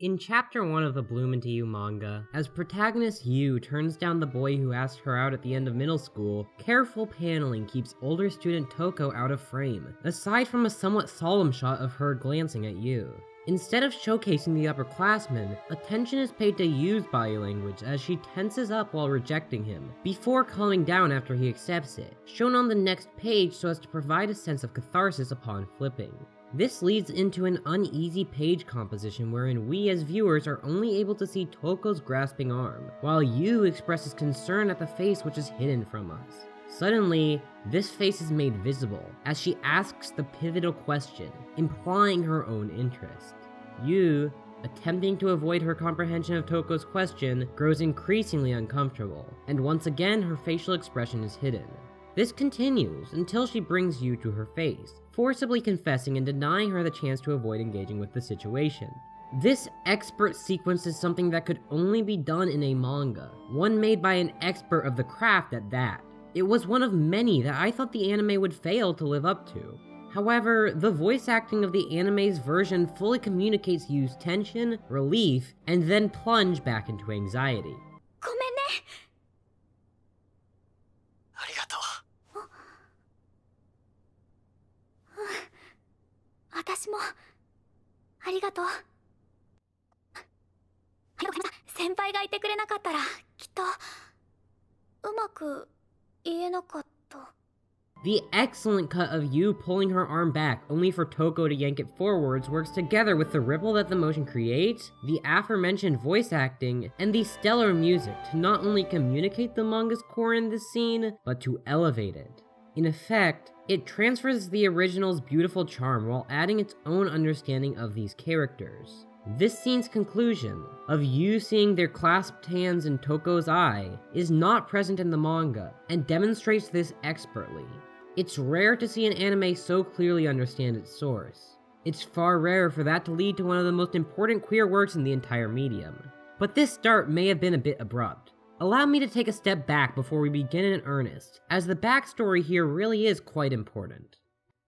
In Chapter 1 of the Bloom Into You manga, as protagonist Yu turns down the boy who asked her out at the end of middle school, careful paneling keeps older student Toko out of frame, aside from a somewhat solemn shot of her glancing at Yu. Instead of showcasing the upperclassmen, attention is paid to Yu's body language as she tenses up while rejecting him, before calming down after he accepts it, shown on the next page so as to provide a sense of catharsis upon flipping. This leads into an uneasy page composition wherein we as viewers are only able to see Toko's grasping arm, while Yu expresses concern at the face which is hidden from us. Suddenly, this face is made visible, as she asks the pivotal question, implying her own interest. Yu, attempting to avoid her comprehension of Toko's question, grows increasingly uncomfortable, and once again her facial expression is hidden. This continues until she brings Yu to her face, forcibly confessing and denying her the chance to avoid engaging with the situation. This expert sequence is something that could only be done in a manga, one made by an expert of the craft at that. It was one of many that I thought the anime would fail to live up to. However, the voice acting of the anime's version fully communicates Yu's tension, relief, and then plunge back into anxiety. ごめんね。ありがとう。私もありがとう。先輩がいてくれなかったらきっとうまく言えなかった。 The excellent cut of Yu pulling her arm back only for Toko to yank it forwards works together with the ripple that the motion creates, the aforementioned voice acting, and the stellar music to not only communicate the manga's core in this scene, but to elevate it. In effect, it transfers the original's beautiful charm while adding its own understanding of these characters. This scene's conclusion, of Yu seeing their clasped hands in Toko's eye, is not present in the manga, and demonstrates this expertly. It's rare to see an anime so clearly understand its source. It's far rarer for that to lead to one of the most important queer works in the entire medium. But this start may have been a bit abrupt. Allow me to take a step back before we begin in earnest, as the backstory here really is quite important.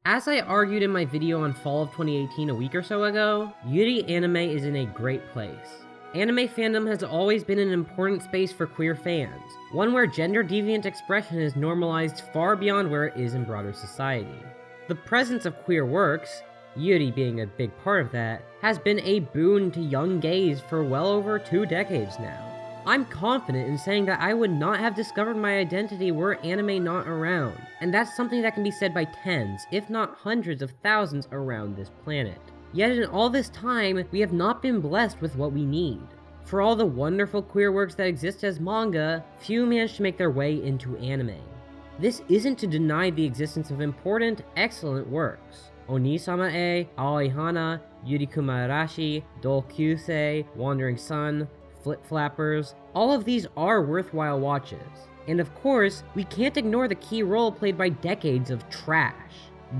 As I argued in my video on fall of 2018 a week or so ago, Yuri anime is in a great place. Anime fandom has always been an important space for queer fans, one where gender-deviant expression is normalized far beyond where it is in broader society. The presence of queer works, Yuri being a big part of that, has been a boon to young gays for well over 2 decades now. I'm confident in saying that I would not have discovered my identity were anime not around, and that's something that can be said by tens, if not hundreds of thousands around this planet. Yet in all this time, we have not been blessed with what we need. For all the wonderful queer works that exist as manga, few manage to make their way into anime. This isn't to deny the existence of important, excellent works. Onisama-e, Aoihana, Yurikuma Arashi, Dokyusei, Wandering Sun, Flip Flappers, all of these are worthwhile watches. And of course, we can't ignore the key role played by decades of trash.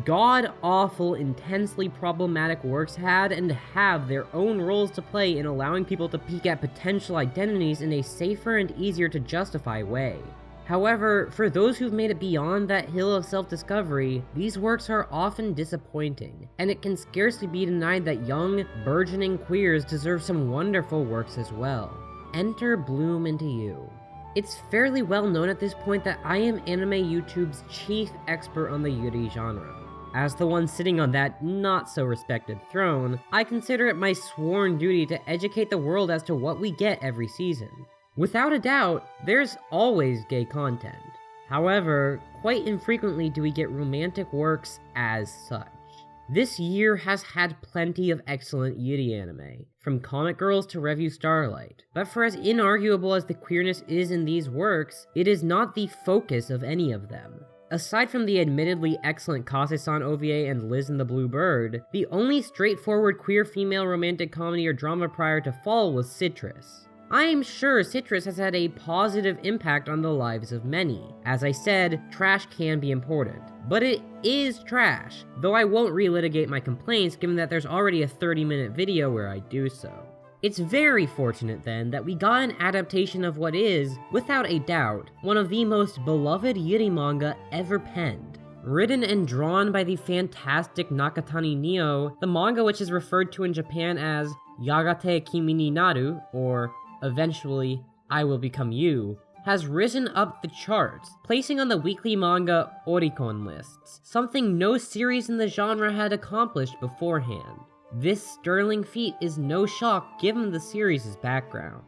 God-awful, intensely problematic works had and have their own roles to play in allowing people to peek at potential identities in a safer and easier to justify way. However, for those who've made it beyond that hill of self-discovery, these works are often disappointing, and it can scarcely be denied that young, burgeoning queers deserve some wonderful works as well. Enter Bloom Into You. It's fairly well known at this point that I am Anime YouTube's chief expert on the Yuri genre. As the one sitting on that not-so-respected throne, I consider it my sworn duty to educate the world as to what we get every season. Without a doubt, there's always gay content. However, quite infrequently do we get romantic works as such. This year has had plenty of excellent Yuri anime, from Comic Girls to Revue Starlight, but for as inarguable as the queerness is in these works, it is not the focus of any of them. Aside from the admittedly excellent Kase-san OVA and Liz and the Blue Bird, the only straightforward queer female romantic comedy or drama prior to Fall was Citrus. I'm sure Citrus has had a positive impact on the lives of many. As I said, trash can be important, but it is trash, though I won't relitigate my complaints given that there's already a 30-minute video where I do so. It's very fortunate then that we got an adaptation of what is, without a doubt, one of the most beloved Yuri manga ever penned. Written and drawn by the fantastic Nakatani Neo, the manga which is referred to in Japan as Yagate Kimi ni Naru, or Eventually I Will Become You, has risen up the charts, placing on the weekly manga Oricon lists, something no series in the genre had accomplished beforehand. This sterling feat is no shock given the series' background.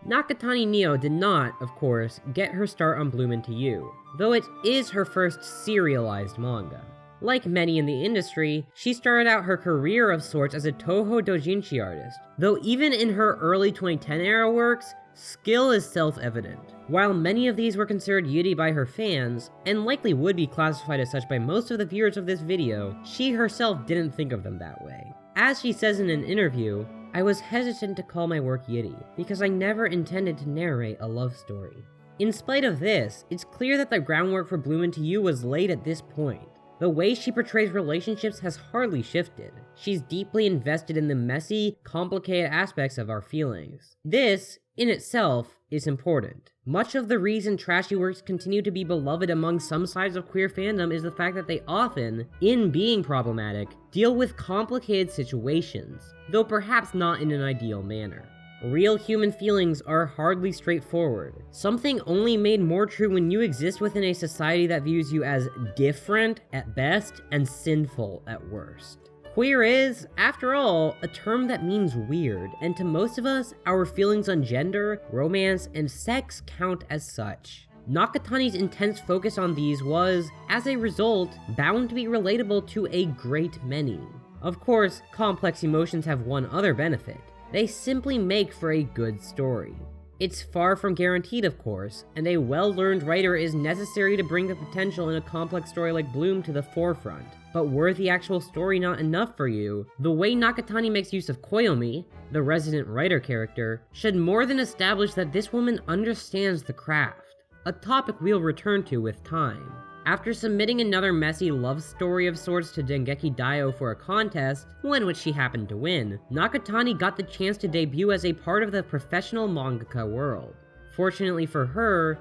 Nakatani Neo did not, of course, get her start on Bloom Into You, though it is her first serialized manga. Like many in the industry, she started out her career of sorts as a Toho doujinshi artist, though even in her early 2010-era works, skill is self-evident. While many of these were considered Yuri by her fans, and likely would be classified as such by most of the viewers of this video, she herself didn't think of them that way. As she says in an interview, "I was hesitant to call my work Yuri, because I never intended to narrate a love story." In spite of this, it's clear that the groundwork for Bloom Into You was laid at this point. The way she portrays relationships has hardly shifted. She's deeply invested in the messy, complicated aspects of our feelings. This, in itself, is important. Much of the reason trashy works continue to be beloved among some sides of queer fandom is the fact that they often, in being problematic, deal with complicated situations, though perhaps not in an ideal manner. Real human feelings are hardly straightforward, something only made more true when you exist within a society that views you as different at best and sinful at worst. Queer is, after all, a term that means weird, and to most of us, our feelings on gender, romance, and sex count as such. Nakatani's intense focus on these was, as a result, bound to be relatable to a great many. Of course, complex emotions have one other benefit. They simply make for a good story. It's far from guaranteed, of course, and a well-learned writer is necessary to bring the potential in a complex story like Bloom to the forefront. But were the actual story not enough for you, the way Nakatani makes use of Koyomi, the resident writer character, should more than establish that this woman understands the craft, a topic we'll return to with time. After submitting another messy love story of sorts to Dengeki Daioh for a contest, one which she happened to win, Nakatani got the chance to debut as a part of the professional mangaka world. Fortunately for her,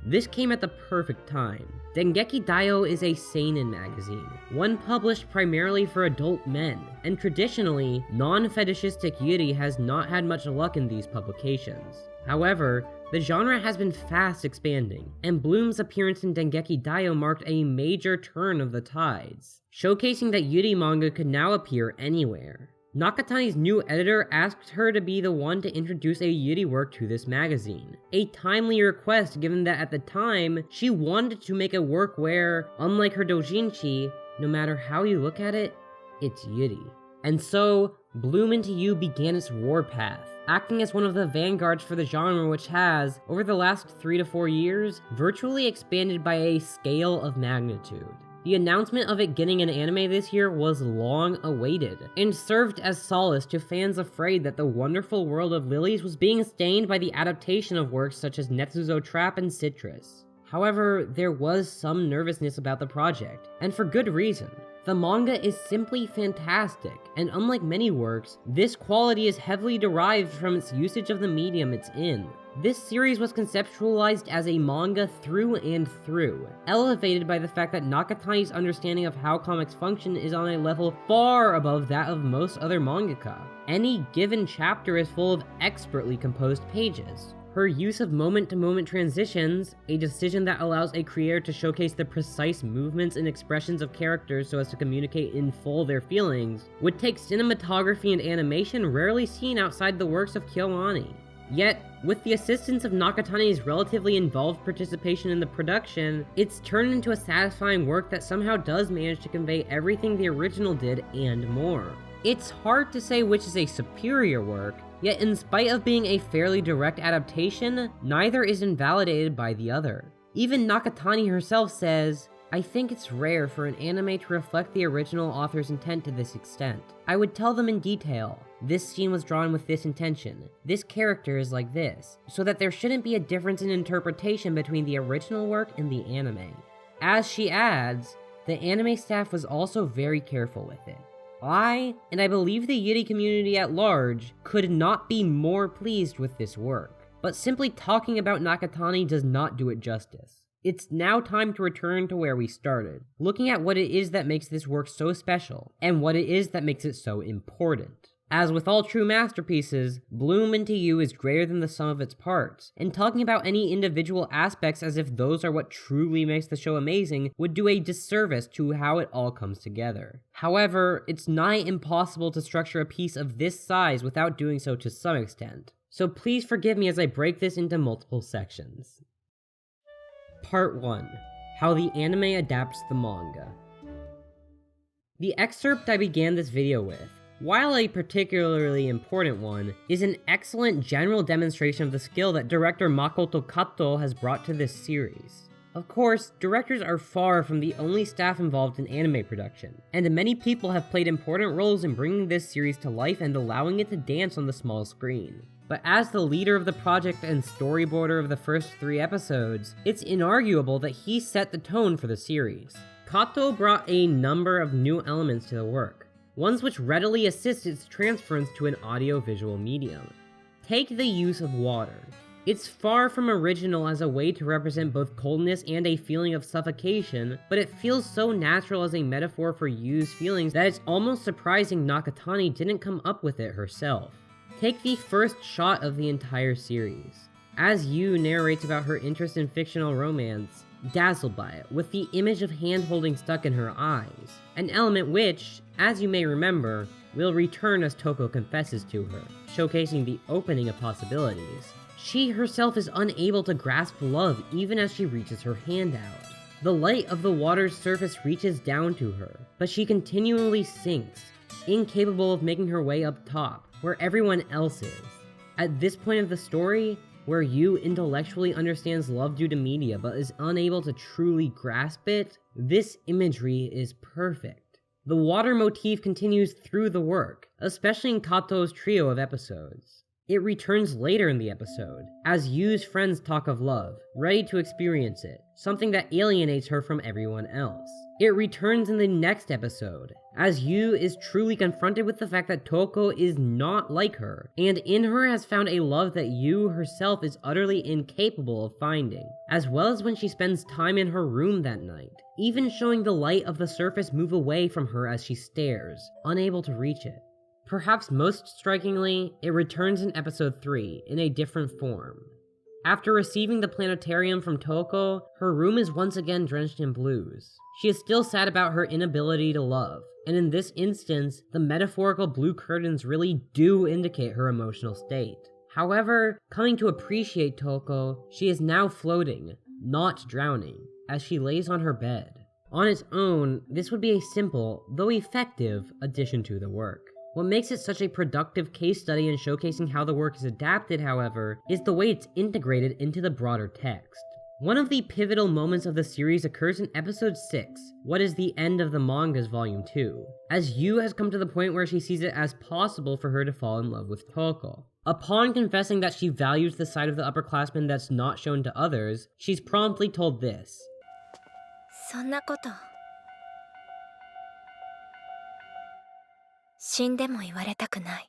this came at the perfect time. Dengeki Daioh is a seinen magazine, one published primarily for adult men, and traditionally, non-fetishistic Yuri has not had much luck in these publications. However, the genre has been fast expanding, and Bloom's appearance in Dengeki Daioh marked a major turn of the tides, showcasing that Yuri manga could now appear anywhere. Nakatani's new editor asked her to be the one to introduce a Yuri work to this magazine, a timely request given that at the time, she wanted to make a work where, unlike her doujinshi, no matter how you look at it, it's Yuri. And so, Bloom Into You began its warpath, acting as one of the vanguards for the genre, which has, over the last 3 to 4 years, virtually expanded by a scale of magnitude. The announcement of it getting an anime this year was long awaited, and served as solace to fans afraid that the wonderful world of Lilies was being stained by the adaptation of works such as Netsuzo Trap and Citrus. However, there was some nervousness about the project, and for good reason. The manga is simply fantastic, and unlike many works, this quality is heavily derived from its usage of the medium it's in. This series was conceptualized as a manga through and through, elevated by the fact that Nakatani's understanding of how comics function is on a level far above that of most other mangaka. Any given chapter is full of expertly composed pages. Her use of moment-to-moment transitions, a decision that allows a creator to showcase the precise movements and expressions of characters so as to communicate in full their feelings, would take cinematography and animation rarely seen outside the works of Kyoani. Yet, with the assistance of Nakatani's relatively involved participation in the production, it's turned into a satisfying work that somehow does manage to convey everything the original did and more. It's hard to say which is a superior work, yet in spite of being a fairly direct adaptation, neither is invalidated by the other. Even Nakatani herself says, "I think it's rare for an anime to reflect the original author's intent to this extent. I would tell them in detail, this scene was drawn with this intention, this character is like this, so that there shouldn't be a difference in interpretation between the original work and the anime." As she adds, the anime staff was also very careful with it. I believe the Yuri community at large, could not be more pleased with this work. But simply talking about Nakatani does not do it justice. It's now time to return to where we started, looking at what it is that makes this work so special, and what it is that makes it so important. As with all true masterpieces, Bloom Into You is greater than the sum of its parts, and talking about any individual aspects as if those are what truly makes the show amazing would do a disservice to how it all comes together. However, it's nigh impossible to structure a piece of this size without doing so to some extent, so please forgive me as I break this into multiple sections. Part 1. How the anime adapts the manga. The excerpt I began this video with, while a particularly important one, is an excellent general demonstration of the skill that director Makoto Kato has brought to this series. Of course, directors are far from the only staff involved in anime production, and many people have played important roles in bringing this series to life and allowing it to dance on the small screen. But as the leader of the project and storyboarder of the first 3 episodes, it's inarguable that he set the tone for the series. Kato brought a number of new elements to the work, ones which readily assist its transference to an audio-visual medium. Take the use of water. It's far from original as a way to represent both coldness and a feeling of suffocation, but it feels so natural as a metaphor for used feelings that it's almost surprising Nakatani didn't come up with it herself. Take the first shot of the entire series. As Yu narrates about her interest in fictional romance, dazzled by it, with the image of hand-holding stuck in her eyes, an element which, as you may remember, will return as Toko confesses to her, showcasing the opening of possibilities. She herself is unable to grasp love even as she reaches her hand out. The light of the water's surface reaches down to her, but she continually sinks, incapable of making her way up top, where everyone else is. At this point of the story, where Yu intellectually understands love due to media but is unable to truly grasp it, this imagery is perfect. The water motif continues through the work, especially in Kato's trio of episodes. It returns later in the episode, as Yu's friends talk of love, ready to experience it, something that alienates her from everyone else. It returns in the next episode, as Yu is truly confronted with the fact that Toko is not like her, and in her has found a love that Yu herself is utterly incapable of finding, as well as when she spends time in her room that night, even showing the light of the surface move away from her as she stares, unable to reach it. Perhaps most strikingly, it returns in episode 3 in a different form. After receiving the planetarium from Toko, her room is once again drenched in blues. She is still sad about her inability to love, and in this instance, the metaphorical blue curtains really do indicate her emotional state. However, coming to appreciate Toko, she is now floating, not drowning, as she lays on her bed. On its own, this would be a simple, though effective, addition to the work. What makes it such a productive case study in showcasing how the work is adapted, however, is the way it's integrated into the broader text. One of the pivotal moments of the series occurs in episode 6, what is the end of the manga's volume 2, as Yu has come to the point where she sees it as possible for her to fall in love with Toko. Upon confessing that she values the side of the upperclassmen that's not shown to others, she's promptly told this. そんなこと、死んでも言われたくない。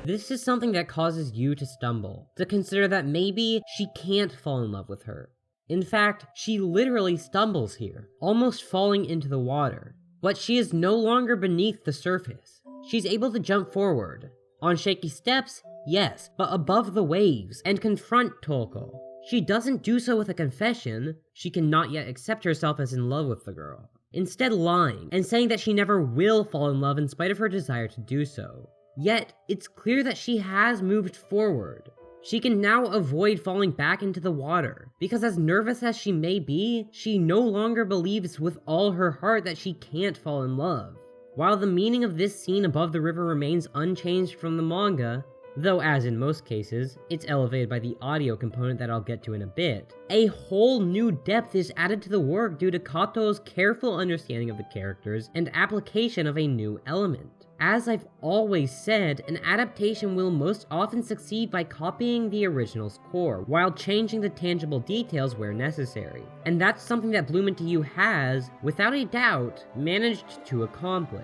This is something that causes Yu to stumble, to consider that maybe she can't fall in love with her. In fact, she literally stumbles here, almost falling into the water. But she is no longer beneath the surface. She's able to jump forward. On shaky steps, yes, but above the waves, and confront Toko. She doesn't do so with a confession. She cannot yet accept herself as in love with the girl. Instead lying, and saying that she never will fall in love in spite of her desire to do so. Yet, it's clear that she has moved forward. She can now avoid falling back into the water, because as nervous as she may be, she no longer believes with all her heart that she can't fall in love. While the meaning of this scene above the river remains unchanged from the manga, though as in most cases, it's elevated by the audio component that I'll get to in a bit, a whole new depth is added to the work due to Kato's careful understanding of the characters and application of a new element. As I've always said, an adaptation will most often succeed by copying the original's core, while changing the tangible details where necessary. And that's something that Bloom Into You has, without a doubt, managed to accomplish.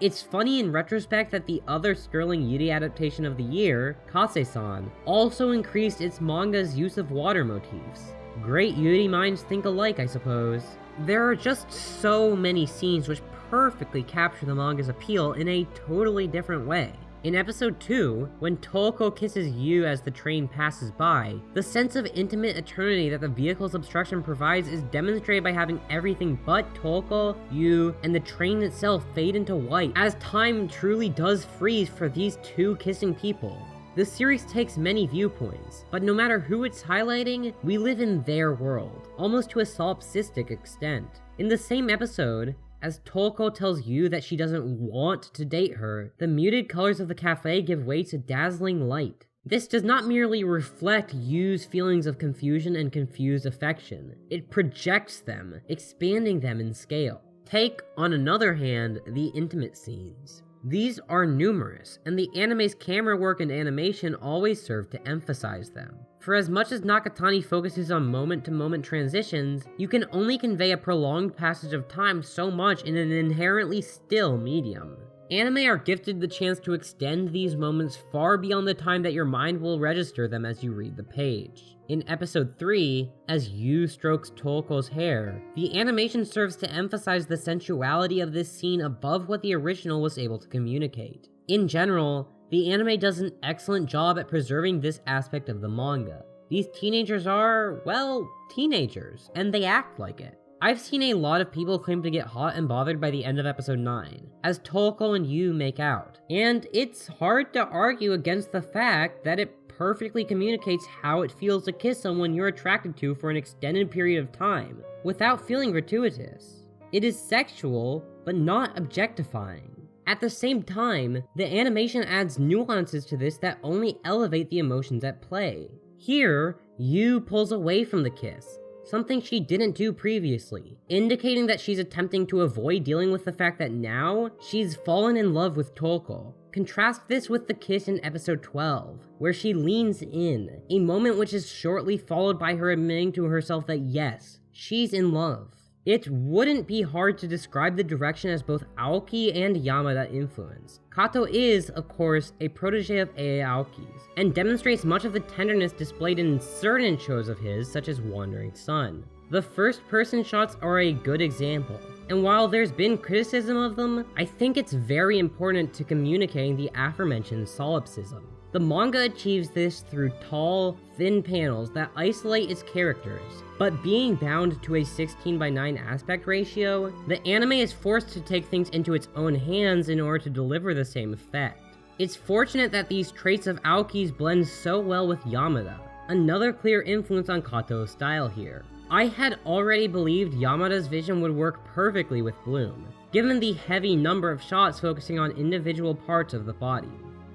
It's funny in retrospect that the other sterling Yuri adaptation of the year, Kase-san, also increased its manga's use of water motifs. Great Yuri minds think alike, I suppose. There are just so many scenes which perfectly capture the manga's appeal in a totally different way. In episode 2, when Toko kisses Yu as the train passes by, the sense of intimate eternity that the vehicle's obstruction provides is demonstrated by having everything but Toko, Yu, and the train itself fade into white, as time truly does freeze for these two kissing people. The series takes many viewpoints, but no matter who it's highlighting, we live in their world, almost to a solipsistic extent. In the same episode, as Toko tells Yu that she doesn't want to date her, the muted colors of the cafe give way to dazzling light. This does not merely reflect Yu's feelings of confusion and confused affection, it projects them, expanding them in scale. Take, on another hand, the intimate scenes. These are numerous, and the anime's camera work and animation always serve to emphasize them. For as much as Nakatani focuses on moment-to-moment transitions, you can only convey a prolonged passage of time so much in an inherently still medium. Anime are gifted the chance to extend these moments far beyond the time that your mind will register them as you read the page. In episode 3, as Yu strokes Toko's hair, the animation serves to emphasize the sensuality of this scene above what the original was able to communicate. In general, the anime does an excellent job at preserving this aspect of the manga. These teenagers are, well, teenagers, and they act like it. I've seen a lot of people claim to get hot and bothered by the end of episode 9, as Toko and Yu make out, and it's hard to argue against the fact that it perfectly communicates how it feels to kiss someone you're attracted to for an extended period of time, without feeling gratuitous. It is sexual, but not objectifying. At the same time, the animation adds nuances to this that only elevate the emotions at play. Here, Yu pulls away from the kiss, something she didn't do previously, indicating that she's attempting to avoid dealing with the fact that now she's fallen in love with Toko. Contrast this with the kiss in episode 12, where she leans in, a moment which is shortly followed by her admitting to herself that yes, she's in love. It wouldn't be hard to describe the direction as both Aoki and Yamada influence. Kato is, of course, a protege of Aoki's, and demonstrates much of the tenderness displayed in certain shows of his, such as Wandering Sun. The first-person shots are a good example, and while there's been criticism of them, I think it's very important to communicating the aforementioned solipsism. The manga achieves this through tall, thin panels that isolate its characters, but being bound to a 16:9 aspect ratio, the anime is forced to take things into its own hands in order to deliver the same effect. It's fortunate that these traits of Aoki's blend so well with Yamada, another clear influence on Kato's style here. I had already believed Yamada's vision would work perfectly with Bloom, given the heavy number of shots focusing on individual parts of the body.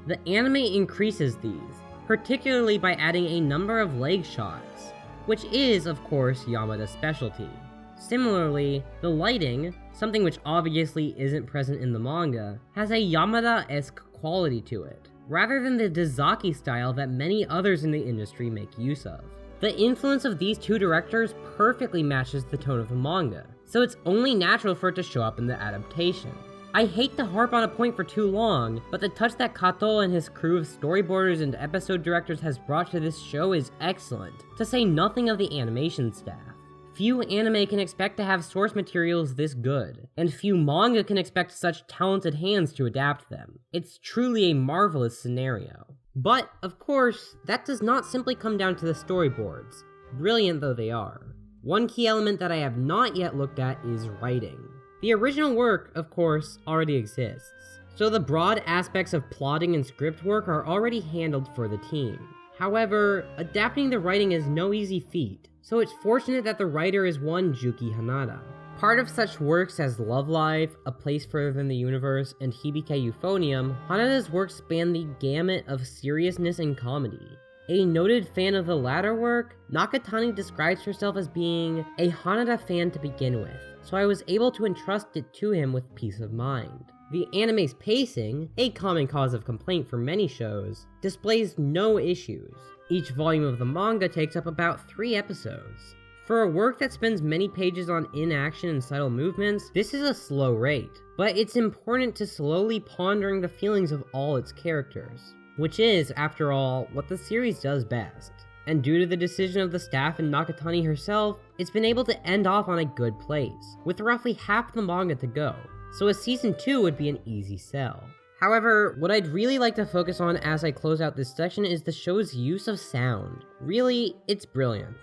The anime increases these, particularly by adding a number of leg shots, which is, of course, Yamada's specialty. Similarly, the lighting, something which obviously isn't present in the manga, has a Yamada-esque quality to it, rather than the Dazaki style that many others in the industry make use of. The influence of these two directors perfectly matches the tone of the manga, so it's only natural for it to show up in the adaptation. I hate to harp on a point for too long, but the touch that Kato and his crew of storyboarders and episode directors has brought to this show is excellent, to say nothing of the animation staff. Few anime can expect to have source materials this good, and few manga can expect such talented hands to adapt them. It's truly a marvelous scenario. But, of course, that does not simply come down to the storyboards, brilliant though they are. One key element that I have not yet looked at is writing. The original work, of course, already exists, so the broad aspects of plotting and script work are already handled for the team. However, adapting the writing is no easy feat, so it's fortunate that the writer is one Juki Hanada. Part of such works as Love Live, A Place Further in the Universe, and Hibike Euphonium, Hanada's works span the gamut of seriousness and comedy. A noted fan of the latter work, Nakatani describes herself as being a Hanada fan to begin with, so I was able to entrust it to him with peace of mind. The anime's pacing, a common cause of complaint for many shows, displays no issues. Each volume of the manga takes up about 3 episodes. For a work that spends many pages on inaction and subtle movements, this is a slow rate, but it's important to slowly pondering the feelings of all its characters, which is, after all, what the series does best. And due to the decision of the staff and Nakatani herself, it's been able to end off on a good place, with roughly half the manga to go, so a season 2 would be an easy sell. However, what I'd really like to focus on as I close out this section is the show's use of sound. Really, it's brilliant.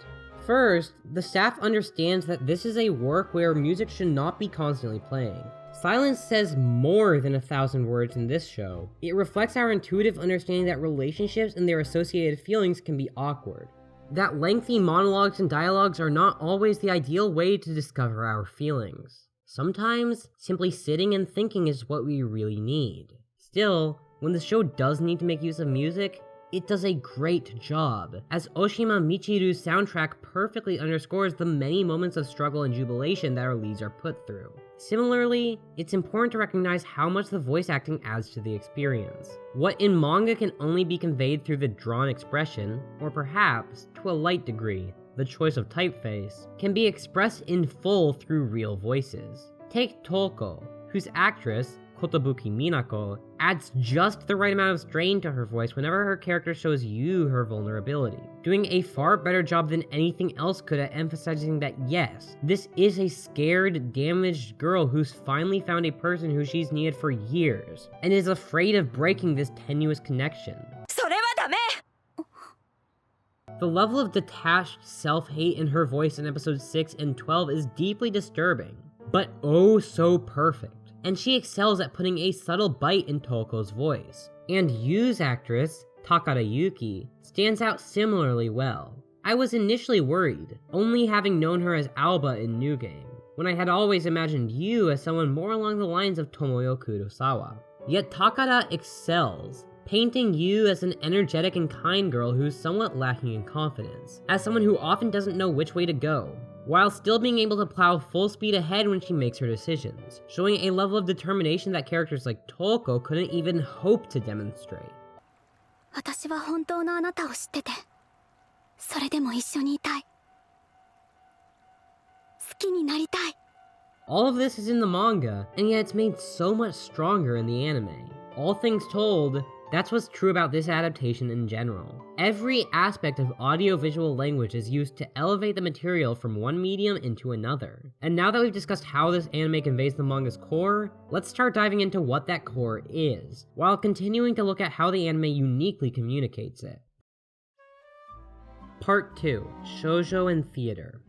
First, the staff understands that this is a work where music should not be constantly playing. Silence says more than 1,000 words in this show. It reflects our intuitive understanding that relationships and their associated feelings can be awkward. That lengthy monologues and dialogues are not always the ideal way to discover our feelings. Sometimes, simply sitting and thinking is what we really need. Still, when the show does need to make use of music, it does a great job, as Oshima Michiru's soundtrack perfectly underscores the many moments of struggle and jubilation that our leads are put through. Similarly, it's important to recognize how much the voice acting adds to the experience. What in manga can only be conveyed through the drawn expression, or perhaps, to a light degree, the choice of typeface, can be expressed in full through real voices. Take Toko, whose actress, Kotobuki Minako, adds just the right amount of strain to her voice whenever her character shows you her vulnerability, doing a far better job than anything else could at emphasizing that yes, this is a scared, damaged girl who's finally found a person who she's needed for years, and is afraid of breaking this tenuous connection. The level of detached self-hate in her voice in episodes 6 and 12 is deeply disturbing, but oh so perfect. And she excels at putting a subtle bite in Toko's voice. And Yu's actress, Takara Yuki, stands out similarly well. I was initially worried, only having known her as Alba in New Game, when I had always imagined Yu as someone more along the lines of Tomoyo Kurosawa. Yet Takara excels, painting Yu as an energetic and kind girl who's somewhat lacking in confidence, as someone who often doesn't know which way to go, while still being able to plow full speed ahead when she makes her decisions, showing a level of determination that characters like Toko couldn't even hope to demonstrate. All of this is in the manga, and yet it's made so much stronger in the anime. All things told, that's what's true about this adaptation in general. Every aspect of audio-visual language is used to elevate the material from one medium into another. And now that we've discussed how this anime conveys the manga's core, let's start diving into what that core is, while continuing to look at how the anime uniquely communicates it. Part 2. Shoujo and Theater.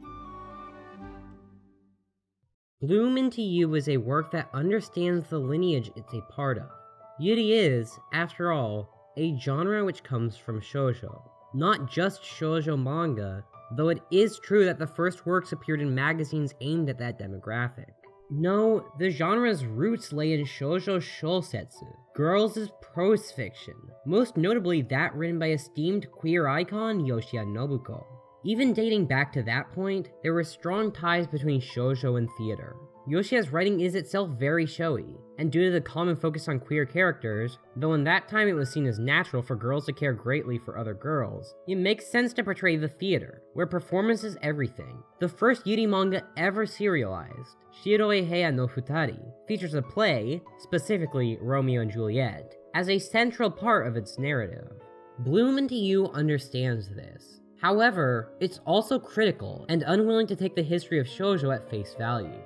Bloom Into You is a work that understands the lineage it's a part of. Yuri is, after all, a genre which comes from shoujo. Not just shoujo manga, though it is true that the first works appeared in magazines aimed at that demographic. No, the genre's roots lay in shoujo shousetsu, girls' prose fiction, most notably that written by esteemed queer icon Yoshia Nobuko. Even dating back to that point, there were strong ties between shoujo and theater. Yoshia's writing is itself very showy, and due to the common focus on queer characters, though in that time it was seen as natural for girls to care greatly for other girls, it makes sense to portray the theater, where performance is everything. The first Yuri manga ever serialized, Shiroi Heya no Futari, features a play, specifically Romeo and Juliet, as a central part of its narrative. Bloom Into You understands this. However, it's also critical and unwilling to take the history of shoujo at face value.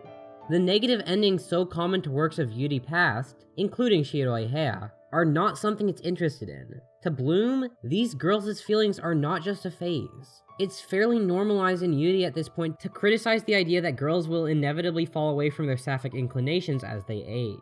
The negative endings so common to works of Yuri past, including Shiroi Heya, are not something it's interested in. To Bloom, these girls' feelings are not just a phase. It's fairly normalized in Yuri at this point to criticize the idea that girls will inevitably fall away from their sapphic inclinations as they age.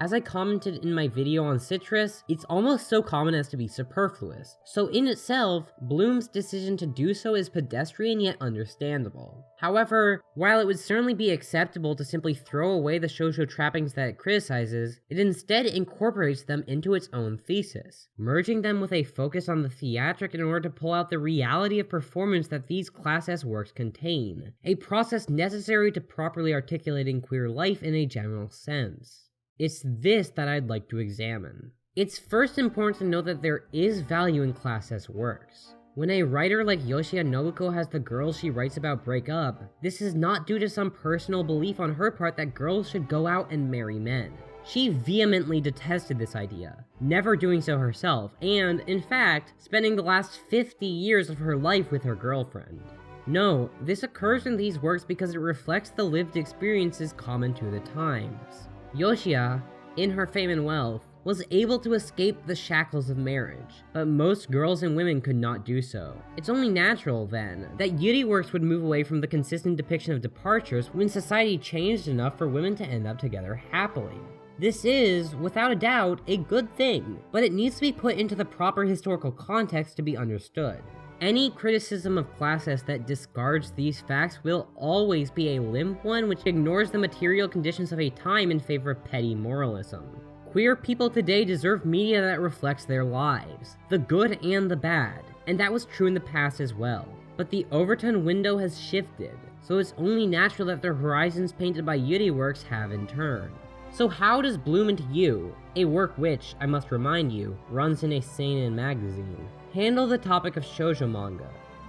As I commented in my video on Citrus, it's almost so common as to be superfluous, so in itself, Bloom's decision to do so is pedestrian yet understandable. However, while it would certainly be acceptable to simply throw away the shoujo trappings that it criticizes, it instead incorporates them into its own thesis, merging them with a focus on the theatric in order to pull out the reality of performance that these Class S works contain, a process necessary to properly articulating queer life in a general sense. It's this that I'd like to examine. It's first important to note that there is value in Class S works. When a writer like Yoshia Nobuko has the girls she writes about break up, this is not due to some personal belief on her part that girls should go out and marry men. She vehemently detested this idea, never doing so herself, and, in fact, spending the last 50 years of her life with her girlfriend. No, this occurs in these works because it reflects the lived experiences common to the times. Yoshia, in her fame and wealth, was able to escape the shackles of marriage, but most girls and women could not do so. It's only natural, then, that Yuri works would move away from the consistent depiction of departures when society changed enough for women to end up together happily. This is, without a doubt, a good thing, but it needs to be put into the proper historical context to be understood. Any criticism of classist that discards these facts will always be a limp one which ignores the material conditions of a time in favor of petty moralism. Queer people today deserve media that reflects their lives, the good and the bad, and that was true in the past as well. But the Overton window has shifted, so it's only natural that the horizons painted by Yuri works have in turn. So how does Bloom Into You, a work which, I must remind you, runs in a seinen magazine, handle the topic of shoujo manga,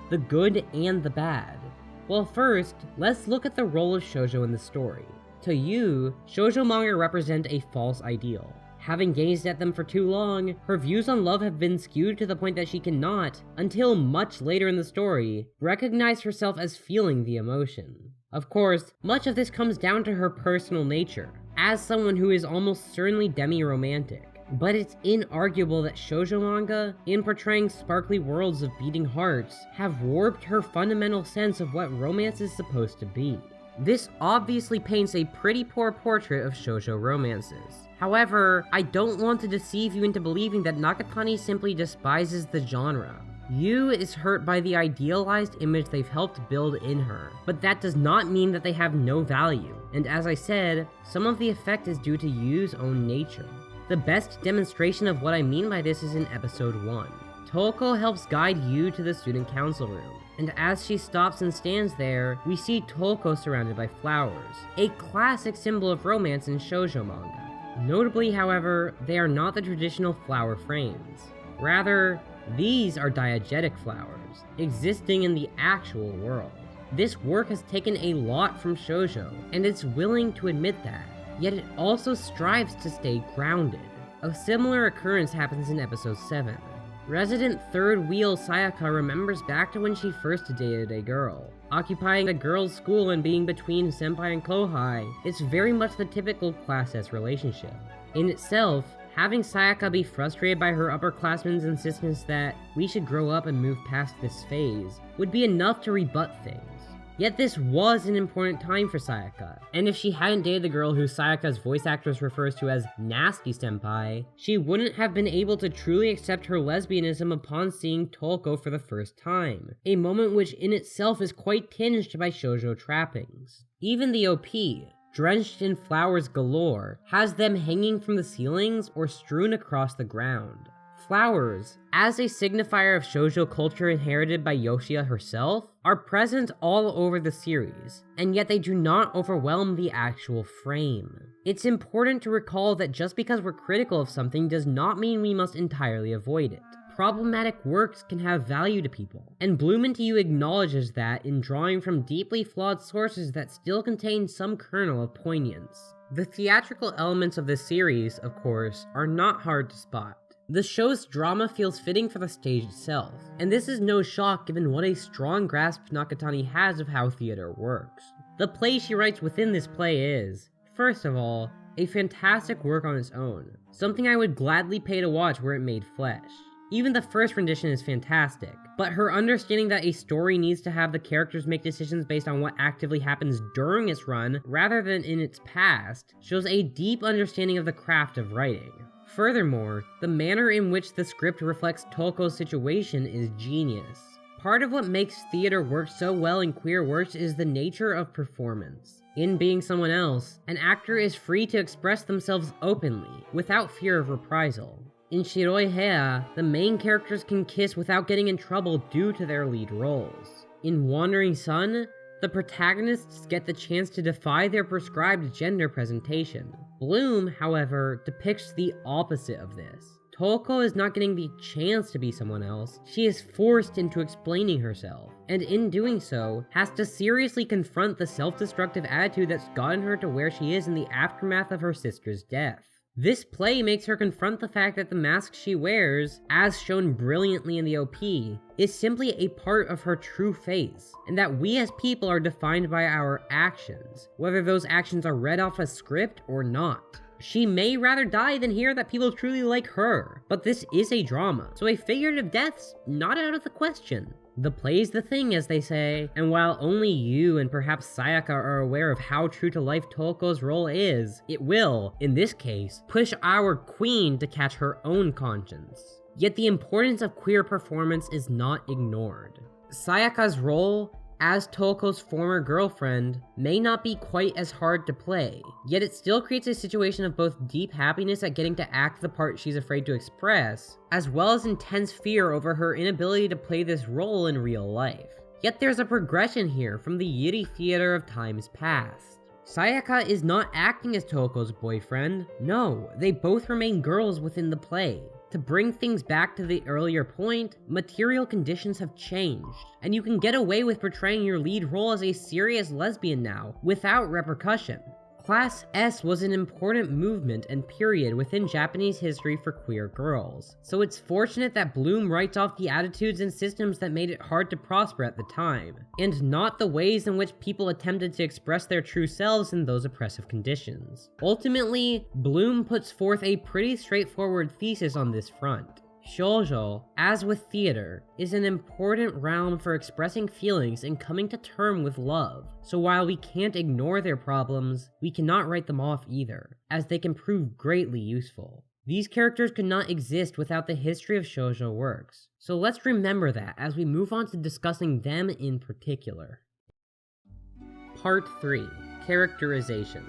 the good and the bad? Well, first, let's look at the role of shoujo in the story. To you, shoujo manga represent a false ideal. Having gazed at them for too long, her views on love have been skewed to the point that she cannot, until much later in the story, recognize herself as feeling the emotion. Of course, much of this comes down to her personal nature, as someone who is almost certainly demi-romantic. But it's inarguable that shoujo manga, in portraying sparkly worlds of beating hearts, have warped her fundamental sense of what romance is supposed to be. This obviously paints a pretty poor portrait of shoujo romances. However, I don't want to deceive you into believing that Nakatani simply despises the genre. Yu is hurt by the idealized image they've helped build in her, but that does not mean that they have no value, and as I said, some of the effect is due to Yu's own nature. The best demonstration of what I mean by this is in episode 1. Toko helps guide Yu to the student council room, and as she stops and stands there, we see Toko surrounded by flowers, a classic symbol of romance in shoujo manga. Notably, however, they are not the traditional flower frames. Rather, these are diegetic flowers, existing in the actual world. This work has taken a lot from shoujo, and it's willing to admit that, yet it also strives to stay grounded. A similar occurrence happens in episode 7. Resident third wheel Sayaka remembers back to when she first dated a girl. Occupying a girls' school and being between senpai and kohai, it's very much the typical class S relationship. In itself, having Sayaka be frustrated by her upperclassmen's insistence that we should grow up and move past this phase would be enough to rebut things. Yet this was an important time for Sayaka, and if she hadn't dated the girl who Sayaka's voice actress refers to as Nasty Senpai, she wouldn't have been able to truly accept her lesbianism upon seeing Toko for the first time, a moment which in itself is quite tinged by shoujo trappings. Even the OP, drenched in flowers galore, has them hanging from the ceilings or strewn across the ground. Flowers, as a signifier of shoujo culture inherited by Yoshia herself, are present all over the series, and yet they do not overwhelm the actual frame. It's important to recall that just because we're critical of something does not mean we must entirely avoid it. Problematic works can have value to people, and Bloom Into You acknowledges that in drawing from deeply flawed sources that still contain some kernel of poignance. The theatrical elements of this series, of course, are not hard to spot. The show's drama feels fitting for the stage itself, and this is no shock given what a strong grasp Nakatani has of how theater works. The play she writes within this play is, first of all, a fantastic work on its own, something I would gladly pay to watch were it made flesh. Even the first rendition is fantastic, but her understanding that a story needs to have the characters make decisions based on what actively happens during its run rather than in its past shows a deep understanding of the craft of writing. Furthermore, the manner in which the script reflects Toko's situation is genius. Part of what makes theater work so well in queer works is the nature of performance. In being someone else, an actor is free to express themselves openly, without fear of reprisal. In Shiroi Hea, the main characters can kiss without getting in trouble due to their lead roles. In Wandering Sun, the protagonists get the chance to defy their prescribed gender presentation. Bloom, however, depicts the opposite of this. Toko is not getting the chance to be someone else. She is forced into explaining herself, and in doing so, has to seriously confront the self-destructive attitude that's gotten her to where she is in the aftermath of her sister's death. This play makes her confront the fact that the mask she wears, as shown brilliantly in the OP, is simply a part of her true face, and that we as people are defined by our actions, whether those actions are read off a script or not. She may rather die than hear that people truly like her, but this is a drama, so a figurative death's not out of the question. The play's the thing, as they say, and while only you and perhaps Sayaka are aware of how true to life Toko's role is, it will, in this case, push our queen to catch her own conscience. Yet the importance of queer performance is not ignored. Sayaka's role as Toko's former girlfriend may not be quite as hard to play, yet it still creates a situation of both deep happiness at getting to act the part she's afraid to express, as well as intense fear over her inability to play this role in real life. Yet there's a progression here from the Yuri theater of times past. Sayaka is not acting as Toko's boyfriend. No, they both remain girls within the play. To bring things back to the earlier point, material conditions have changed, and you can get away with portraying your lead role as a serious lesbian now, without repercussion. Class S was an important movement and period within Japanese history for queer girls, so it's fortunate that Bloom writes off the attitudes and systems that made it hard to prosper at the time, and not the ways in which people attempted to express their true selves in those oppressive conditions. Ultimately, Bloom puts forth a pretty straightforward thesis on this front. Shoujo, as with theater, is an important realm for expressing feelings and coming to terms with love, so while we can't ignore their problems, we cannot write them off either, as they can prove greatly useful. These characters could not exist without the history of shoujo works, so let's remember that as we move on to discussing them in particular. Part 3. Characterization.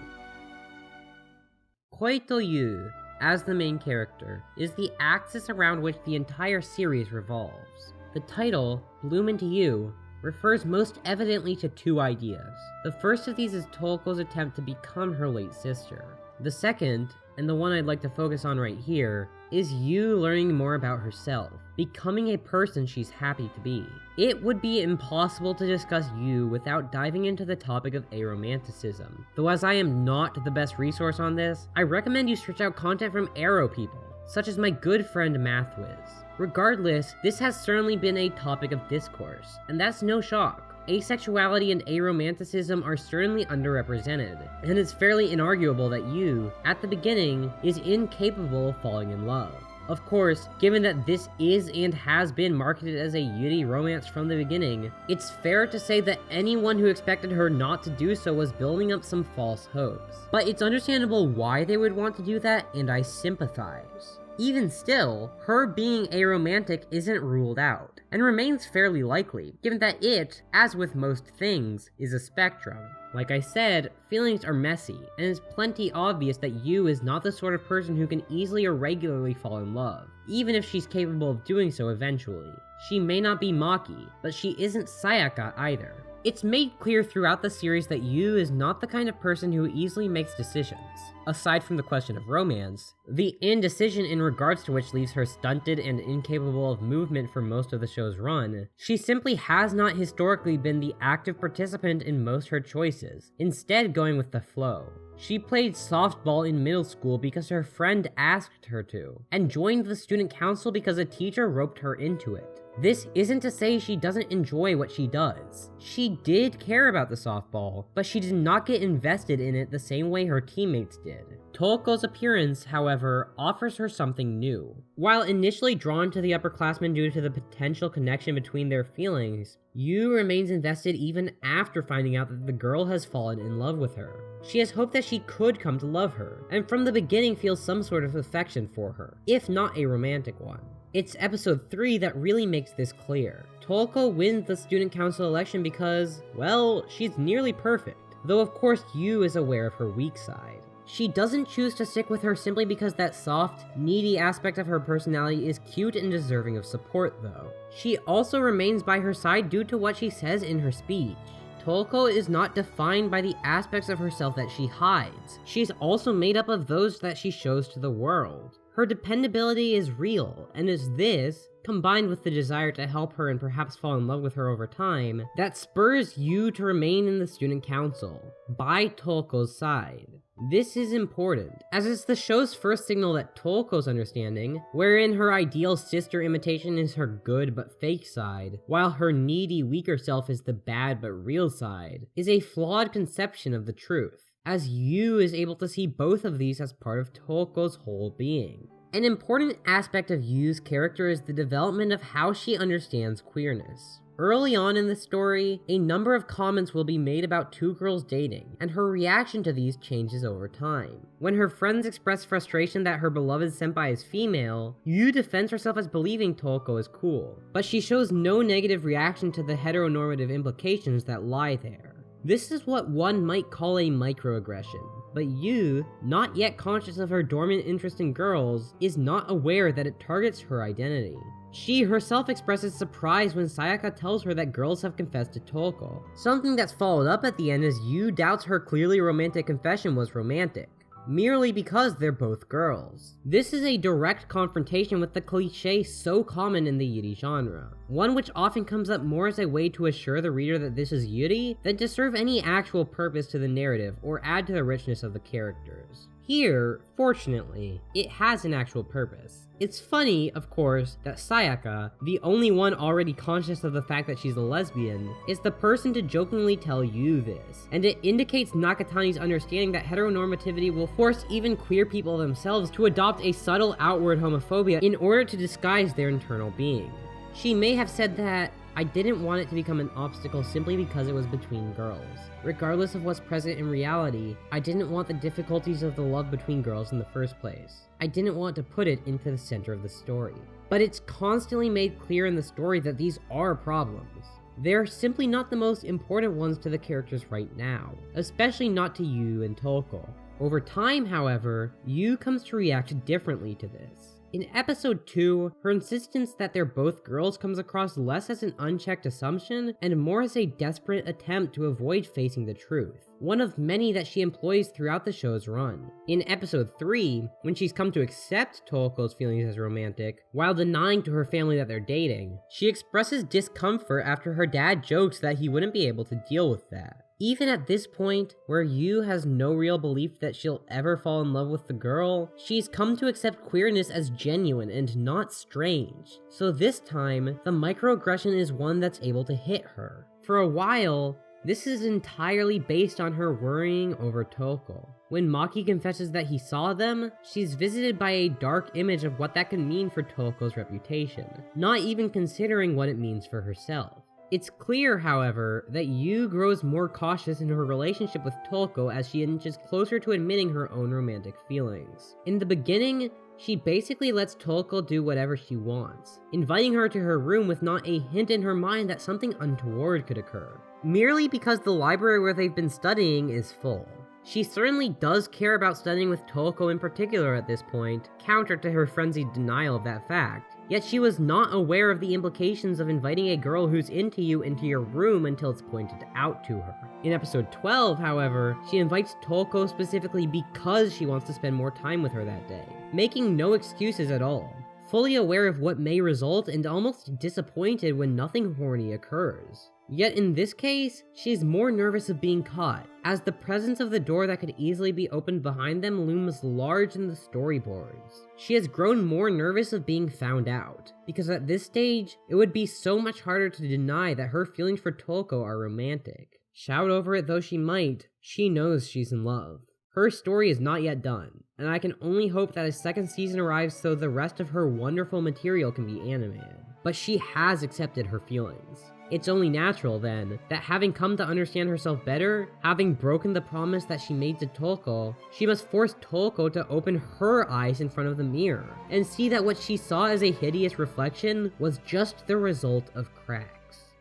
Koito Yu, as the main character, is the axis around which the entire series revolves. The title, Bloom into You, refers most evidently to two ideas. The first of these is Toko's attempt to become her late sister. The second, and the one I'd like to focus on right here, is Yu learning more about herself, becoming a person she's happy to be. It would be impossible to discuss Yu without diving into the topic of aromanticism, though as I am not the best resource on this, I recommend you search out content from aro people, such as my good friend Mathwiz. Regardless, this has certainly been a topic of discourse, and that's no shock. Asexuality and aromanticism are certainly underrepresented, and it's fairly inarguable that Yu, at the beginning, is incapable of falling in love. Of course, given that this is and has been marketed as a Yuri romance from the beginning, it's fair to say that anyone who expected her not to do so was building up some false hopes. But it's understandable why they would want to do that, and I sympathize. Even still, her being aromantic isn't ruled out, and remains fairly likely, given that it, as with most things, is a spectrum. Like I said, feelings are messy, and it's plenty obvious that Yu is not the sort of person who can easily or regularly fall in love, even if she's capable of doing so eventually. She may not be Maki, but she isn't Sayaka either. It's made clear throughout the series that Yu is not the kind of person who easily makes decisions. Aside from the question of romance, the indecision in regards to which leaves her stunted and incapable of movement for most of the show's run, she simply has not historically been the active participant in most her choices, instead going with the flow. She played softball in middle school because her friend asked her to, and joined the student council because a teacher roped her into it. This isn't to say she doesn't enjoy what she does. She did care about the softball, but she did not get invested in it the same way her teammates did. Toko's appearance, however, offers her something new. While initially drawn to the upperclassmen due to the potential connection between their feelings, Yu remains invested even after finding out that the girl has fallen in love with her. She has hoped that she could come to love her, and from the beginning feels some sort of affection for her, if not a romantic one. It's episode 3 that really makes this clear. Toko wins the student council election because, well, she's nearly perfect, though of course Yu is aware of her weak side. She doesn't choose to stick with her simply because that soft, needy aspect of her personality is cute and deserving of support though. She also remains by her side due to what she says in her speech. Toko is not defined by the aspects of herself that she hides. She's also made up of those that she shows to the world. Her dependability is real, and it's this, combined with the desire to help her and perhaps fall in love with her over time, that spurs you to remain in the student council, by Toko's side. This is important, as it's the show's first signal that Toko's understanding, wherein her ideal sister imitation is her good but fake side, while her needy, weaker self is the bad but real side, is a flawed conception of the truth, as Yu is able to see both of these as part of Toko's whole being. An important aspect of Yu's character is the development of how she understands queerness. Early on in the story, a number of comments will be made about two girls dating, and her reaction to these changes over time. When her friends express frustration that her beloved senpai is female, Yu defends herself as believing Toko is cool, but she shows no negative reaction to the heteronormative implications that lie there. This is what one might call a microaggression, but Yu, not yet conscious of her dormant interest in girls, is not aware that it targets her identity. She herself expresses surprise when Sayaka tells her that girls have confessed to Toko, something that's followed up at the end as Yu doubts her clearly romantic confession was romantic, merely because they're both girls. This is a direct confrontation with the cliché so common in the Yuri genre, one which often comes up more as a way to assure the reader that this is Yuri than to serve any actual purpose to the narrative or add to the richness of the characters. Here, fortunately, it has an actual purpose. It's funny, of course, that Sayaka, the only one already conscious of the fact that she's a lesbian, is the person to jokingly tell Yu this, and it indicates Nakatani's understanding that heteronormativity will force even queer people themselves to adopt a subtle outward homophobia in order to disguise their internal being. She may have said that, "I didn't want it to become an obstacle simply because it was between girls. Regardless of what's present in reality, I didn't want the difficulties of the love between girls in the first place. I didn't want to put it into the center of the story." But it's constantly made clear in the story that these are problems. They're simply not the most important ones to the characters right now, especially not to Yu and Toko. Over time, however, Yu comes to react differently to this. In episode 2, her insistence that they're both girls comes across less as an unchecked assumption and more as a desperate attempt to avoid facing the truth, one of many that she employs throughout the show's run. In episode 3, when she's come to accept Toko's feelings as romantic, while denying to her family that they're dating, she expresses discomfort after her dad jokes that he wouldn't be able to deal with that. Even at this point, where Yu has no real belief that she'll ever fall in love with the girl, she's come to accept queerness as genuine and not strange. So this time, the microaggression is one that's able to hit her. For a while, this is entirely based on her worrying over Toko. When Maki confesses that he saw them, she's visited by a dark image of what that could mean for Toko's reputation, not even considering what it means for herself. It's clear, however, that Yu grows more cautious in her relationship with Toko as she inches closer to admitting her own romantic feelings. In the beginning, she basically lets Toko do whatever she wants, inviting her to her room with not a hint in her mind that something untoward could occur, merely because the library where they've been studying is full. She certainly does care about studying with Toko in particular at this point, counter to her frenzied denial of that fact. Yet she was not aware of the implications of inviting a girl who's into you into your room until it's pointed out to her. In episode 12, however, she invites Toko specifically because she wants to spend more time with her that day, making no excuses at all, fully aware of what may result and almost disappointed when nothing horny occurs. Yet in this case, she's more nervous of being caught, as the presence of the door that could easily be opened behind them looms large in the storyboards. She has grown more nervous of being found out, because at this stage, it would be so much harder to deny that her feelings for Toko are romantic. Shout over it though she might, she knows she's in love. Her story is not yet done, and I can only hope that a second season arrives so the rest of her wonderful material can be animated. But she has accepted her feelings. It's only natural, then, that having come to understand herself better, having broken the promise that she made to Toko, she must force Toko to open her eyes in front of the mirror, and see that what she saw as a hideous reflection was just the result of cracks.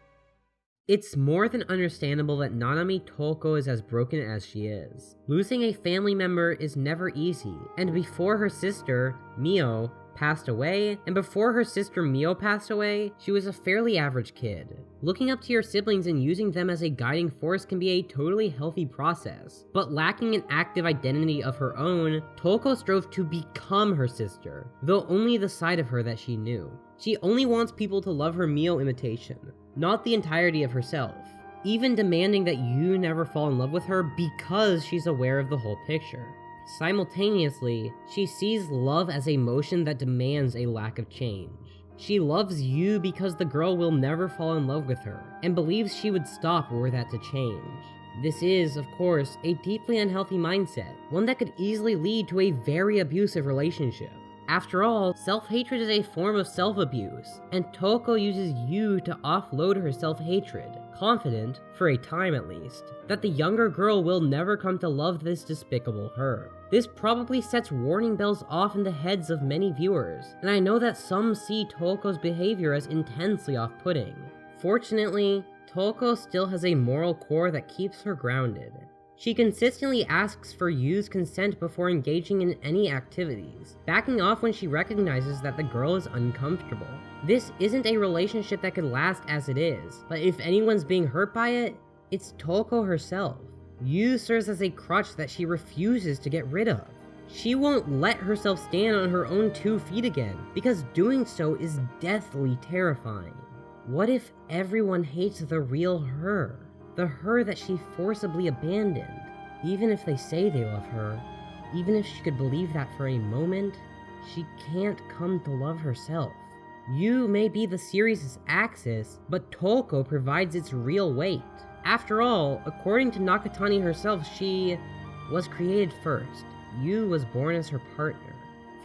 It's more than understandable that Nanami Toko is as broken as she is. Losing a family member is never easy, and before her sister, Mio, passed away, and before her sister Mio passed away, she was a fairly average kid. Looking up to your siblings and using them as a guiding force can be a totally healthy process, but lacking an active identity of her own, Toko strove to become her sister, though only the side of her that she knew. She only wants people to love her Mio imitation, not the entirety of herself, even demanding that you never fall in love with her because she's aware of the whole picture. Simultaneously, she sees love as a motion that demands a lack of change. She loves you because the girl will never fall in love with her, and believes she would stop were that to change. This is, of course, a deeply unhealthy mindset, one that could easily lead to a very abusive relationship. After all, self-hatred is a form of self-abuse, and Toko uses you to offload her self-hatred, confident, for a time at least, that the younger girl will never come to love this despicable her. This probably sets warning bells off in the heads of many viewers, and I know that some see Toko's behavior as intensely off-putting. Fortunately, Toko still has a moral core that keeps her grounded. She consistently asks for Yu's consent before engaging in any activities, backing off when she recognizes that the girl is uncomfortable. This isn't a relationship that could last as it is, but if anyone's being hurt by it, it's Toko herself. Yu serves as a crutch that she refuses to get rid of. She won't let herself stand on her own 2 feet again, because doing so is deathly terrifying. What if everyone hates the real her? The her that she forcibly abandoned. Even if they say they love her, even if she could believe that for a moment, she can't come to love herself. Yu may be the series' axis, but Toko provides its real weight. After all, according to Nakatani herself, she was created first. Yu was born as her partner.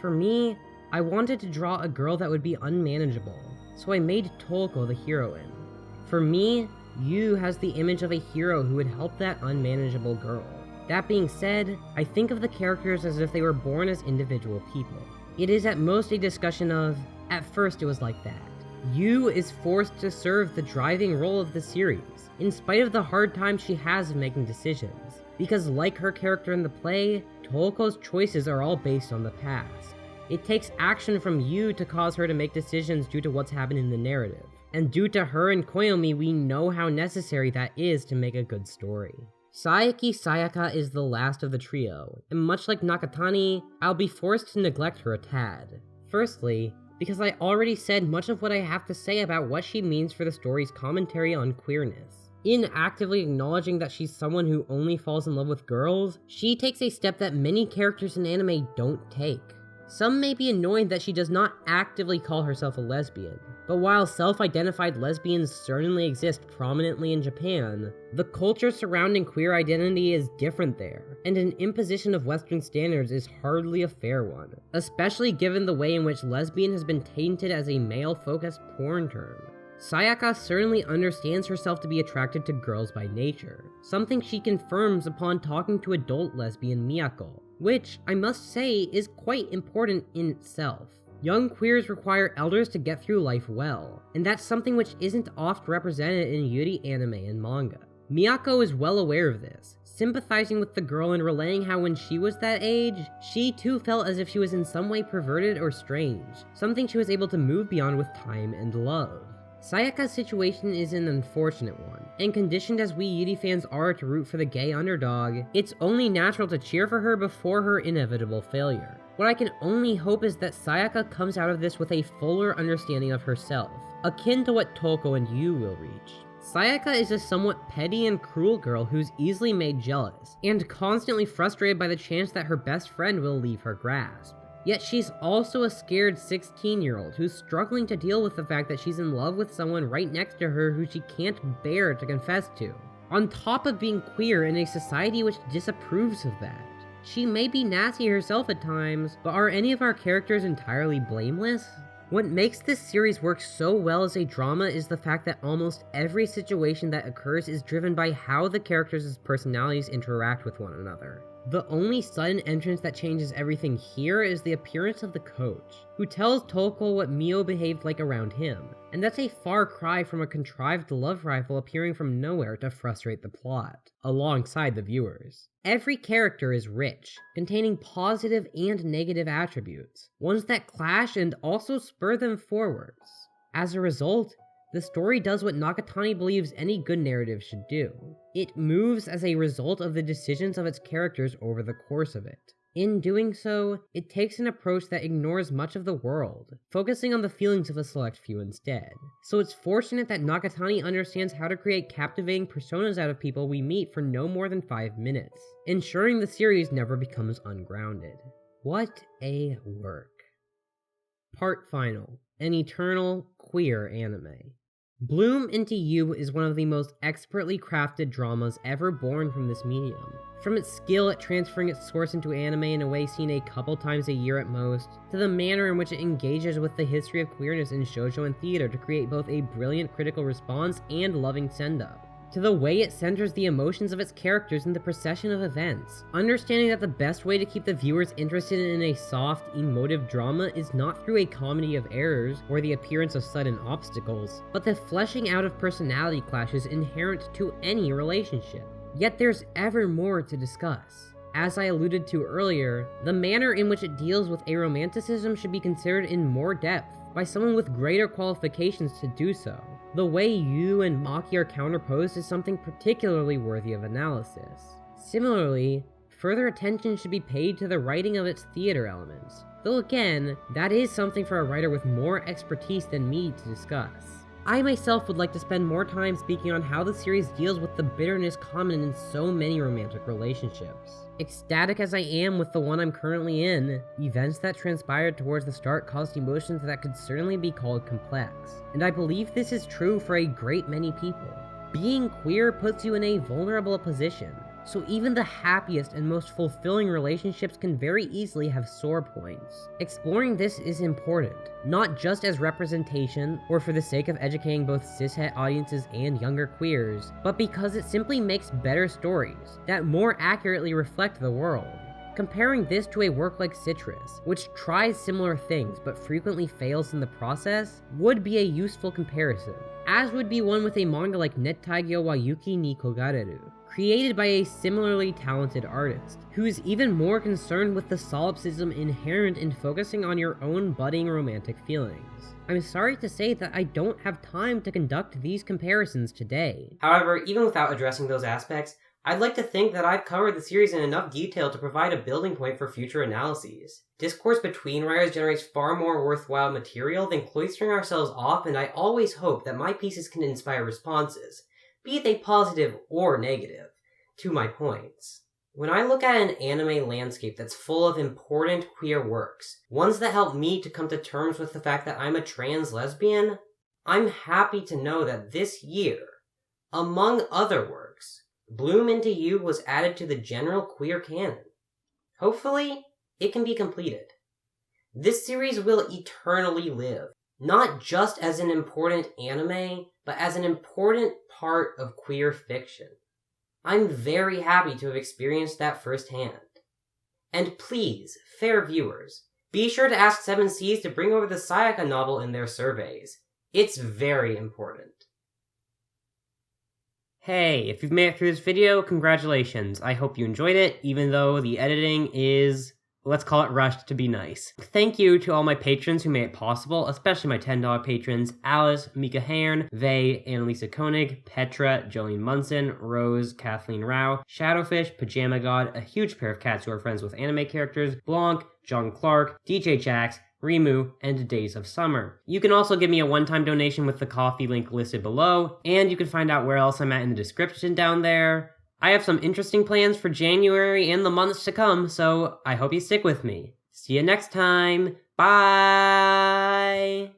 For me, I wanted to draw a girl that would be unmanageable, so I made Toko the heroine. For me, Yu has the image of a hero who would help that unmanageable girl. That being said, I think of the characters as if they were born as individual people. It is at most a discussion of, at first it was like that. Yu is forced to serve the driving role of the series, in spite of the hard time she has of making decisions, because like her character in the play, Toko's choices are all based on the past. It takes action from Yu to cause her to make decisions due to what's happened in the narrative. And due to her and Koyomi, we know how necessary that is to make a good story. Saeki Sayaka is the last of the trio, and much like Nakatani, I'll be forced to neglect her a tad. Firstly, because I already said much of what I have to say about what she means for the story's commentary on queerness. In actively acknowledging that she's someone who only falls in love with girls, she takes a step that many characters in anime don't take. Some may be annoyed that she does not actively call herself a lesbian, but while self-identified lesbians certainly exist prominently in Japan, the culture surrounding queer identity is different there, and an imposition of Western standards is hardly a fair one, especially given the way in which lesbian has been tainted as a male-focused porn term. Sayaka certainly understands herself to be attracted to girls by nature, something she confirms upon talking to adult lesbian Miyako, which, I must say, is quite important in itself. Young queers require elders to get through life well, and that's something which isn't oft represented in Yuri anime and manga. Miyako is well aware of this, sympathizing with the girl and relaying how when she was that age, she too felt as if she was in some way perverted or strange, something she was able to move beyond with time and love. Sayaka's situation is an unfortunate one, and conditioned as we Yuri fans are to root for the gay underdog, it's only natural to cheer for her before her inevitable failure. What I can only hope is that Sayaka comes out of this with a fuller understanding of herself, akin to what Toko and Yu will reach. Sayaka is a somewhat petty and cruel girl who's easily made jealous, and constantly frustrated by the chance that her best friend will leave her grasp. Yet she's also a scared 16-year-old who's struggling to deal with the fact that she's in love with someone right next to her who she can't bear to confess to, on top of being queer in a society which disapproves of that. She may be nasty herself at times, but are any of our characters entirely blameless? What makes this series work so well as a drama is the fact that almost every situation that occurs is driven by how the characters' personalities interact with one another. The only sudden entrance that changes everything here is the appearance of the coach, who tells Toko what Mio behaved like around him. And that's a far cry from a contrived love rifle appearing from nowhere to frustrate the plot, alongside the viewers. Every character is rich, containing positive and negative attributes, ones that clash and also spur them forwards. As a result, the story does what Nakatani believes any good narrative should do. It moves as a result of the decisions of its characters over the course of it. In doing so, it takes an approach that ignores much of the world, focusing on the feelings of a select few instead. So it's fortunate that Nakatani understands how to create captivating personas out of people we meet for no more than 5 minutes, ensuring the series never becomes ungrounded. What a work. Part Final, an eternal queer anime. Bloom Into You is one of the most expertly crafted dramas ever born from this medium. From its skill at transferring its source into anime in a way seen a couple times a year at most, to the manner in which it engages with the history of queerness in shoujo and theater to create both a brilliant critical response and loving send-up, to the way it centers the emotions of its characters in the procession of events, understanding that the best way to keep the viewers interested in a soft, emotive drama is not through a comedy of errors or the appearance of sudden obstacles, but the fleshing out of personality clashes inherent to any relationship. Yet there's ever more to discuss. As I alluded to earlier, the manner in which it deals with aromanticism should be considered in more depth by someone with greater qualifications to do so. The way Yu and Maki are counterposed is something particularly worthy of analysis. Similarly, further attention should be paid to the writing of its theater elements, though again, that is something for a writer with more expertise than me to discuss. I myself would like to spend more time speaking on how the series deals with the bitterness common in so many romantic relationships. Ecstatic as I am with the one I'm currently in, events that transpired towards the start caused emotions that could certainly be called complex, and I believe this is true for a great many people. Being queer puts you in a vulnerable position, so even the happiest and most fulfilling relationships can very easily have sore points. Exploring this is important, not just as representation or for the sake of educating both cishet audiences and younger queers, but because it simply makes better stories that more accurately reflect the world. Comparing this to a work like Citrus, which tries similar things but frequently fails in the process, would be a useful comparison, as would be one with a manga like Nettaigyo wa Yuki ni Kogareru, created by a similarly talented artist, who is even more concerned with the solipsism inherent in focusing on your own budding romantic feelings. I'm sorry to say that I don't have time to conduct these comparisons today. However, even without addressing those aspects, I'd like to think that I've covered the series in enough detail to provide a building point for future analyses. Discourse between writers generates far more worthwhile material than cloistering ourselves off, and I always hope that my pieces can inspire responses, be they positive or negative, to my points. When I look at an anime landscape that's full of important queer works, ones that help me to come to terms with the fact that I'm a trans lesbian, I'm happy to know that this year, among other works, Bloom Into You was added to the general queer canon. Hopefully, it can be completed. This series will eternally live, not just as an important anime, but as an important part of queer fiction. I'm very happy to have experienced that firsthand. And please, fair viewers, be sure to ask 7Cs to bring over the Sayaka novel in their surveys. It's very important. Hey, if you've made it through this video, congratulations. I hope you enjoyed it, even though the editing is, let's call it rushed to be nice. Thank you to all my patrons who made it possible, especially my $10 patrons, Alice, Mika Hearn, Vey, Annalisa Koenig, Petra, Jolene Munson, Rose, Kathleen Rao, Shadowfish, Pajama God, a huge pair of cats who are friends with anime characters, Blanc, John Clark, DJ Jax, Rimu, and Days of Summer. You can also give me a one-time donation with the Ko-fi link listed below, and you can find out where else I'm at in the description down there. I have some interesting plans for January and the months to come, so I hope you stick with me. See you next time. Bye!